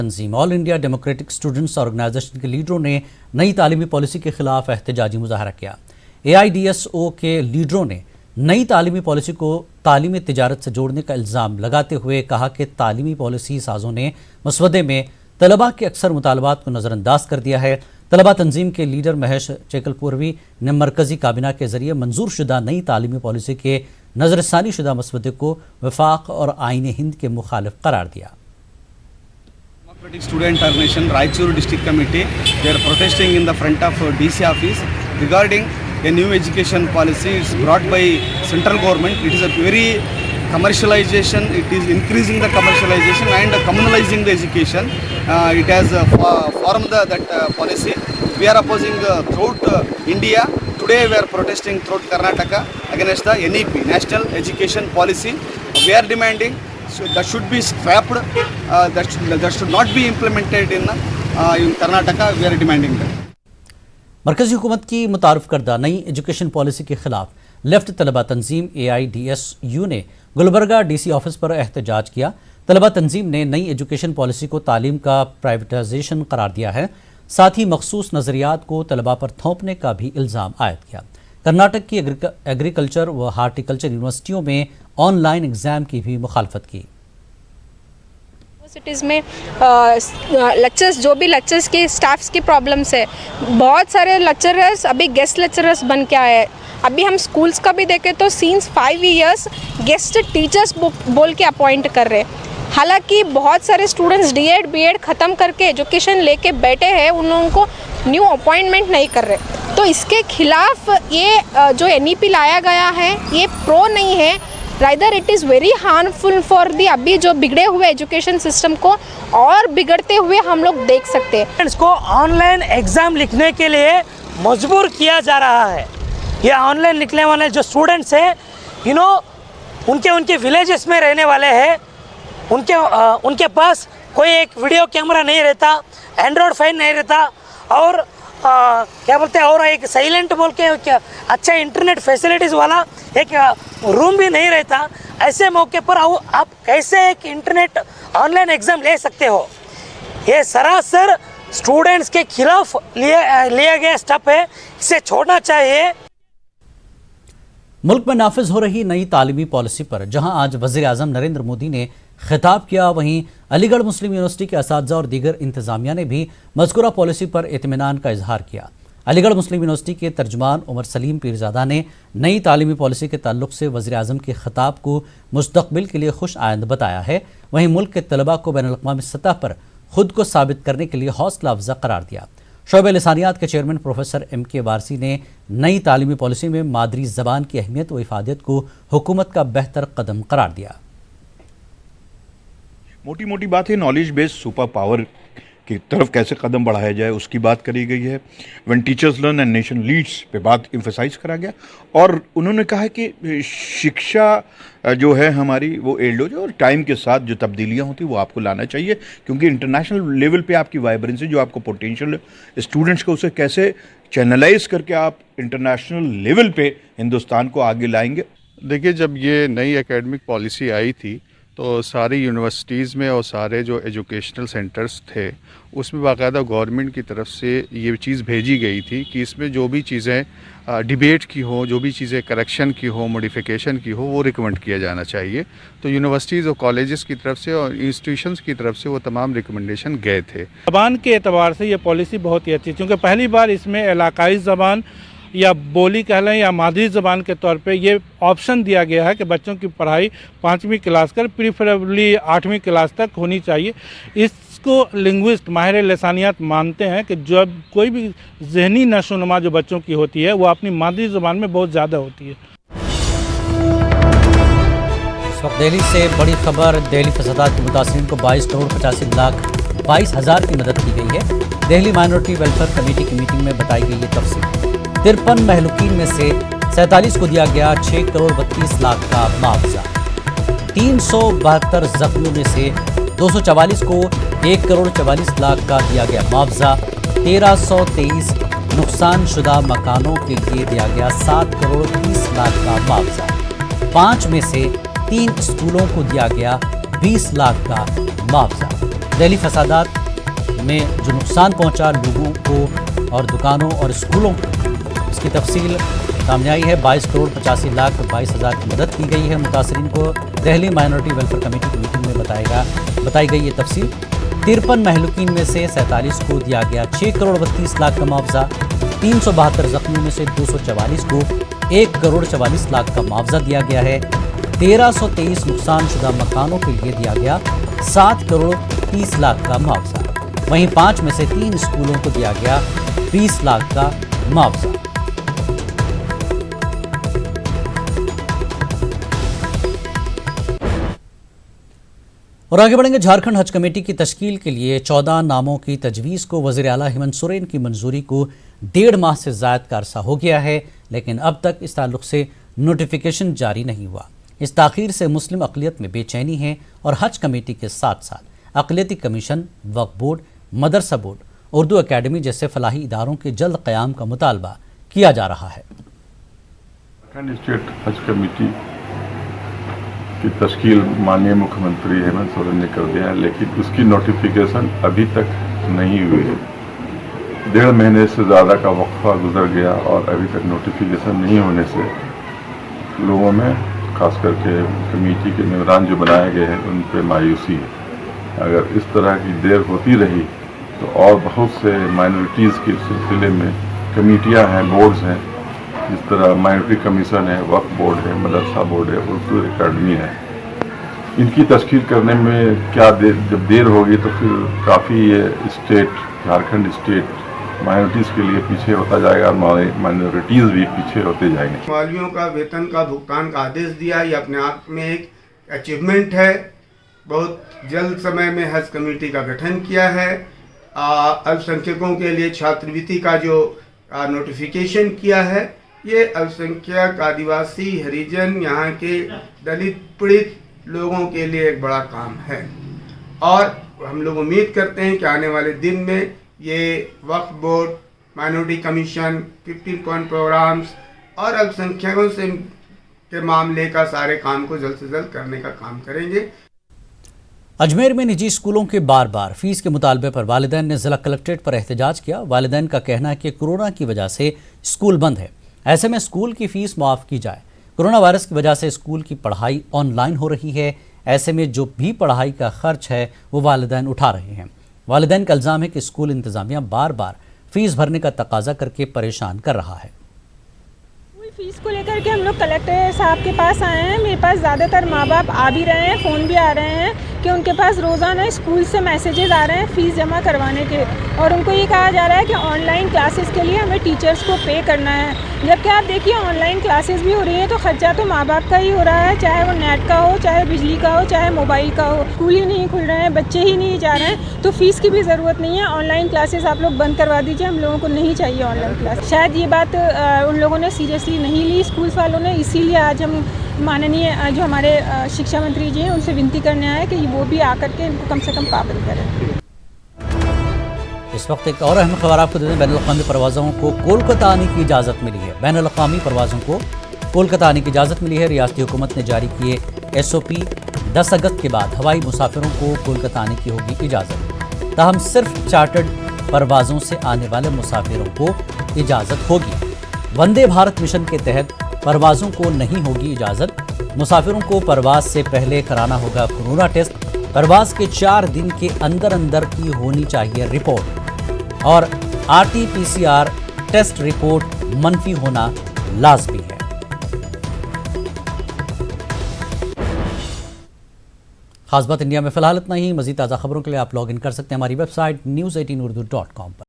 तंजीम All India Democratic Students Organisation के लीडरों ने नई तालीमी पॉलिसी के खिलाफ एहतजाजी मुजाहरा किया। AIDSO के लीडरों ने नई तालीमी पॉलिसी को तालीमी तिजारत से जोड़ने का इल्ज़ाम लगाते हुए कहा कि तालीमी पॉलिसी साजों ने मसवदे में तलबा के अक्सर मुतालबात को नज़रअंदाज कर दिया है। तलबा तंजीम के लीडर महेश चेकलपुरवी ने मरकजी काबिना के जरिए मंजूर शुदा नई तालीमी पॉलिसी के नजरसानी शुदा मसवदे को वफाक और आईन हिंद के मुखालिफ करार दिया। Democratic Student Organization Raichur District Committee, they are protesting in the front of DC office regarding a new education policy. It's brought by central government. It is a very commercialization. It is increasing the commercialization and communalizing the education. It has formed that policy. We are opposing throughout India. Today we are protesting throughout Karnataka against the NEP, National Education Policy. We are demanding that should be scrapped. That should not be implemented in Karnataka. We are demanding that. मरकजी हुकूमत की मुतारफ करदा नई education policy के खिलाफ left तलबा तंजीम AIDSU ने Gulbarga DC office पर एहतजाज किया। तलबा तंजीम ने नई एजुकेशन पॉलिसी को तालीम का प्राइवेटाइजेशन करार दिया है। साथ ही मखसूस नज़रियात को तलबा पर थोपने का भी इल्ज़ाम आयद किया। कर्नाटक की एग्रीकल्चर व हार्टिकल्चर यूनिवर्सिटियों में ऑनलाइन एग्ज़ाम की भी मुखालफत की। यूनिवर्सिटीज़ में लेक्चर्स जो भी लेक्चर्स के स्टाफ्स की प्रॉब्लम्स है, बहुत सारे लेक्चरर्स अभी गेस्ट लेक्चरर्स बन के आए हैं। अभी हम स्कूल्स का भी देखें तो सिंस 5 years गेस्ट टीचर्स बोल के अपॉइंट कर रहे हैं। हालांकि बहुत सारे स्टूडेंट्स D.Ed B.Ed ख़त्म करके एजुकेशन लेके बैठे हैं, उन लोगों को न्यू अपॉइंटमेंट नहीं कर रहे। तो इसके खिलाफ ये जो NEP लाया गया है ये प्रो नहीं है, rather it is very harmful for the अभी जो बिगड़े हुए एजुकेशन सिस्टम को और बिगड़ते हुए हम लोग देख सकते हैं। इसको ऑनलाइन एग्ज़ाम लिखने के लिए मजबूर किया जा रहा है। ये ऑनलाइन लिखने वाले जो स्टूडेंट्स हैं, उनके विलेजेस में रहने वाले हैं, उनके पास कोई एक वीडियो कैमरा नहीं रहता, एंड्रॉयड फ़ोन नहीं रहता और क्या बोलते हैं और एक साइलेंट बोल के अच्छा इंटरनेट फैसिलिटीज़ वाला एक रूम भी नहीं रहता। ऐसे मौके पर आप कैसे एक इंटरनेट ऑनलाइन एग्ज़ाम ले सकते हो? ये सरासर स्टूडेंट्स के खिलाफ लिया गया स्टेप है, इसे छोड़ना चाहिए। मुल्क में नाफिज हो रही नई तालीमी पॉलिसी पर जहां आज वज़ीर आज़म नरेंद्र मोदी ने खिताब किया, वहीं अलीगढ़ मुस्लिम यूनिवर्सिटी के असातिज़ा और दीगर इंतज़ामिया ने भी मज़कूरा पॉलिसी पर इत्मीनान का इजहार किया। अलीगढ़ मुस्लिम यूनिवर्सिटी के तर्जुमान उमर सलीम पीरज़ादा ने नई तालीमी पॉलिसी के ताल्लुक से वज़ीर आज़म के खिताब को मुस्तक़बिल के लिए खुश आइंद बताया है। वहीं मुल्क के तलबा को बैनुल-अक़वामी सतह पर खुद को साबित करने के लिए हौसला अफ़ज़ा करार दिया। शोबे लिसानियात के चेयरमैन प्रोफेसर MK वारसी ने नई तालीमी पॉलिसी में मादरी ज़बान की अहमियत व इफ़ादत को हुकूमत का बेहतर कदम करार दिया। मोटी मोटी बात है, नॉलेज बेस्ड सुपर पावर की तरफ कैसे कदम बढ़ाया जाए उसकी बात करी गई है। When teachers learn and nation leads पे बात एम्फेसाइज करा गया और उन्होंने कहा कि शिक्षा जो है हमारी वो एल्ड हो जाए और टाइम के साथ जो तब्दीलियां होती वो आपको लाना चाहिए, क्योंकि इंटरनेशनल लेवल पे आपकी वाइब्रेंसी जो आपको पोटेंशियल स्टूडेंट्स को उसे कैसे चैनलाइज करके आप इंटरनेशनल लेवल पे हिंदुस्तान को आगे लाएंगे। देखिए, जब ये नई एकेडमिक पॉलिसी आई थी तो सारी यूनिवर्सिटीज़ में और सारे जो एजुकेशनल सेंटर्स थे उसमें बाकायदा गवर्नमेंट की तरफ से ये चीज़ भेजी गई थी कि इसमें जो भी चीज़ें डिबेट की हो, जो भी चीज़ें करेक्शन की हो, मॉडिफिकेशन की हो, वो रिकमेंड किया जाना चाहिए। तो यूनिवर्सिटीज़ और कॉलेजेस की तरफ से और इंस्टीट्यूशंस की तरफ से वो तमाम रिकमेंडेशन गए थे। ज़बान के एतबार से ये पॉलिसी बहुत ही अच्छी, क्योंकि पहली बार इसमें इलाकाई ज़बान या बोली कह लें या मादरी ज़बान के तौर पे ये ऑप्शन दिया गया है कि बच्चों की पढ़ाई 5वीं क्लास कर प्रीफरेबली 8वीं क्लास तक होनी चाहिए। इसको लिंग्विस्ट माहिर लसानियात मानते हैं कि जब कोई भी जहनी नशोनुमा जो बच्चों की होती है वो अपनी मादरी ज़बान में बहुत ज़्यादा होती है। इस वक्त दिल्ली से बड़ी खबर, दिल्ली फसादात के मुतासिरीन को 22,85,22,000 की मदद की गई है। दिल्ली माइनॉरिटी वेलफेयर कमेटी की मीटिंग में बताई गई ये तफसील। 53 महलूकीन में से 47 को दिया गया 6 करोड़ 32 लाख का मुआवजा। 372 जख्मियों में से 244 को 1 करोड़ 44 लाख का दिया गया मुआवजा। 1323 नुकसान शुदा मकानों के लिए दिया गया 7 करोड़ 30 लाख का मुआवजा। 5 में से 3 स्कूलों को दिया गया 20 लाख का मुआवजा। दिल्ली फसादात में जो नुकसान पहुंचा लोगों को और दुकानों और स्कूलों को, इसकी तफसील सामने आई है। 22 करोड़ 85 लाख 22,000 की मदद की गई है मुतासरीन को। दिल्ली माइनॉरिटी वेलफेयर कमेटी की मीटिंग में बताई गई ये तफसील। 53 महलूकीन में से 47 को दिया गया 6 करोड़ 32 लाख का मुआवजा। 372 जख्मियों में से 244 को 1 करोड़ 44 लाख का मुआवजा दिया गया है। 1323 नुकसान शुदा मकानों के लिए दिया गया 7 करोड़ 30 लाख का मुआवजा। वहीं 5 में से 3 स्कूलों को दिया गया 20 लाख का मुआवजा। और आगे बढ़ेंगे। झारखंड हज कमेटी की तश्कील के लिए 14 नामों की तजवीज़ को वज़ीर आला हेमंत सोरेन की मंजूरी को 1.5 माह से ज़ायद का अरसा हो गया है, लेकिन अब तक इस ताल्लुक़ से नोटिफिकेशन जारी नहीं हुआ। इस ताख़ीर से मुस्लिम अक़लियत में बेचैनी है और हज कमेटी के साथ साथ अक़लियती कमीशन, वक्फ बोर्ड, मदरसा बोर्ड, उर्दू अकेडमी जैसे फलाही इदारों के जल्द क़याम का मुतालबा किया जा रहा है। झारखंड स्टेट हज कमेटी की तश्कील माननीय मुख्यमंत्री हेमंत सोरेन ने कर दिया है, लेकिन उसकी नोटिफिकेशन अभी तक नहीं हुई है। 1.5 महीने से ज़्यादा का वक्फा गुजर गया और अभी तक नोटिफिकेशन नहीं होने से लोगों में, खास करके कमेटी के मेंबरान जो बनाए गए हैं उन पर मायूसी है। अगर इस तरह की देर होती रही तो और बहुत से माइनॉरिटीज़ के सिलसिले में कमेटियां हैं, बोर्ड्स हैं, जिस तरह माइनॉरिटी कमीशन है, वक्फ बोर्ड है, मदरसा बोर्ड है, उर्दू अकेडमी है, इनकी तश्कील करने में क्या जब देर होगी तो फिर काफ़ी ये स्टेट, झारखंड स्टेट माइनॉरिटीज़ के लिए पीछे होता जाएगा और माइनॉरिटीज़ भी पीछे होते जाएंगे। मौलवियों का वेतन का भुगतान का आदेश दिया, ये अपने आप में एक अचीवमेंट है। बहुत जल्द समय में हज कमेटी का गठन किया है। अल्पसंख्यकों के लिए छात्रवृत्ति का जो नोटिफिकेशन किया है, ये अल्पसंख्यक, आदिवासी, हरिजन, यहाँ के दलित पीड़ित लोगों के लिए एक बड़ा काम है और हम लोग उम्मीद करते हैं कि आने वाले दिन में ये वक्फ board, minority commission, 15 point programmes और अल्पसंख्यकों से के मामले का सारे काम को जल्द से जल्द करने का काम करेंगे। अजमेर में निजी स्कूलों के बार बार फीस के मुतालबे पर वालिदैन ने जिला कलेक्ट्रेट पर एहतजाज किया। वालिदैन का कहना है कि कोरोना की वजह से स्कूल बंद है, ऐसे में स्कूल की फीस माफ़ की जाए। कोरोना वायरस की वजह से स्कूल की पढ़ाई ऑनलाइन हो रही है, ऐसे में जो भी पढ़ाई का खर्च है वो वालिदैन उठा रहे हैं। वालिदैन का इल्ज़ाम है कि स्कूल इंतज़ामिया बार बार फीस भरने का तकाजा करके परेशान कर रहा है। फीस को लेकर के हम लोग कलेक्टर साहब के पास आए हैं। मेरे पास ज़्यादातर माँ बाप आ भी रहे हैं, फ़ोन भी आ रहे हैं कि उनके पास रोज़ाना स्कूल से मैसेजेस आ रहे हैं फ़ीस जमा करवाने के, और उनको ये कहा जा रहा है कि ऑनलाइन क्लासेस के लिए हमें टीचर्स को पे करना है। जबकि आप देखिए ऑनलाइन क्लासेस भी हो रही है तो खर्चा तो माँ बाप का ही हो रहा है, चाहे वो नेट का हो, चाहे बिजली का हो, चाहे मोबाइल का हो। स्कूल ही नहीं खुल रहे हैं, बच्चे ही नहीं जा रहे हैं, तो फीस की भी ज़रूरत नहीं है। ऑनलाइन क्लासेस आप लोग बंद करवा दीजिए, हम लोगों को नहीं चाहिए ऑनलाइन क्लास। शायद ये बात उन लोगों ने सीरियसली नहीं ली स्कूल वालों ने, इसीलिए आज हम माननीय जो हमारे शिक्षा मंत्री जी हैं उनसे विनती करने आए कि वो भी आकर के इनको कम से कम पाबंद करें। इस वक्त एक और अहम खबर आपको दे दें। बैनुल-अक़वामी परवाज़ों को कोलकाता आने की इजाज़त मिली है। बैनुल-अक़वामी परवाज़ों को कोलकाता आने की इजाज़त मिली है। रियासती हुकूमत ने जारी किए SOP 10 अगस्त के बाद हवाई मुसाफिरों को कोलकाता आने की होगी इजाज़त। ताहम सिर्फ चार्टर्ड परवाज़ों से आने वाले मुसाफिरों को इजाज़त होगी। वंदे भारत मिशन के तहत परवाज़ों को नहीं होगी इजाज़त। मुसाफिरों को परवाज़ से पहले कराना होगा कोरोना टेस्ट। परवाज़ के 4 दिन के अंदर अंदर की होनी चाहिए रिपोर्ट और RT-PCR टेस्ट रिपोर्ट मनफी होना लाजमी है। खास बात इंडिया में फिलहाल इतना ही। मज़ीद ताज़ा खबरों के लिए आप लॉग इन कर सकते हैं हमारी वेबसाइट news18urdu.com पर।